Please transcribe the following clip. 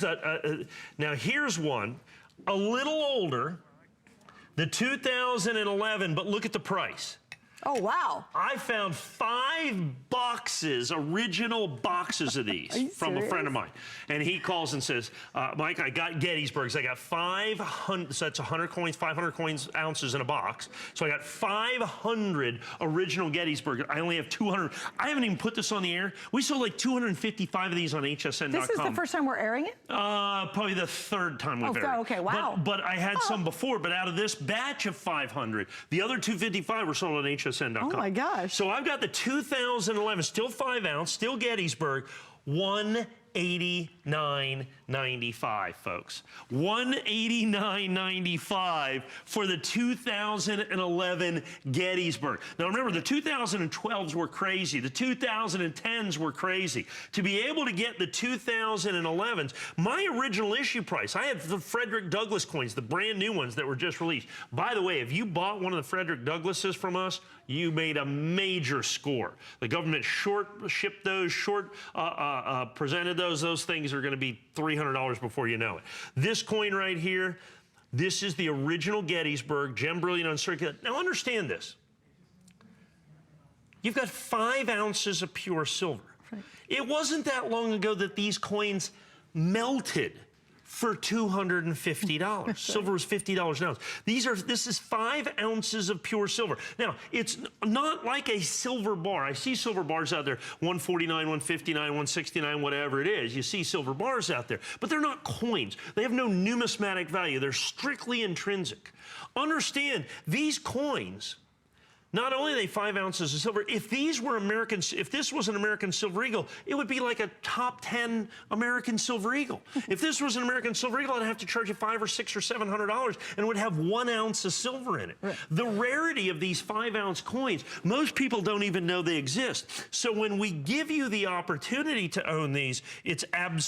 now here's one, a little older, the 2011, but look at the price. Oh, wow. I found 5 boxes, original boxes of these from a friend of mine. And he calls and says, Mike, I got Gettysburgs. I got 500, so that's 100 coins, 500 coins, ounces in a box. So I got 500 original Gettysburg. I only have 200. I haven't even put this on the air. We sold like 255 of these on HSN.com. This is the first time we're airing it? Probably the 3rd time we've aired it. Okay, wow. But I had some before, but out of this batch of 500, the other 255 were sold on HSN.com. Oh my gosh. So I've got the 2011, still 5 ounce, still Gettysburg, $189.95, folks. $189.95 for the 2011 Gettysburg. Now remember, the 2012s were crazy. The 2010s were crazy. To be able to get the 2011s, my original issue price, I had the Frederick Douglass coins, the brand new ones that were just released. By the way, if you bought one of the Frederick Douglasses from us, you made a major score. The government shipped those, presented those. Those things are going to be $300 before you know it. This coin right here, this is the original Gettysburg, gem brilliant uncirculated. Now understand this. You've got 5 ounces of pure silver. Right. It wasn't that long ago that these coins melted for $250. Silver was $50 an ounce. This is 5 ounces of pure silver. Now, it's not like a silver bar. I see silver bars out there, 149, 159, 169, whatever it is. You see silver bars out there, but they're not coins. They have no numismatic value. They're strictly intrinsic. Understand, these coins, not only are they 5 ounces of silver, if this was an American Silver Eagle, it would be like a top 10 American Silver Eagle. If this was an American Silver Eagle, I'd have to charge you $500 or $600 or $700 and it would have 1 ounce of silver in it. Right. The rarity of these 5 ounce coins, most people don't even know they exist. So when we give you the opportunity to own these, it's absolutely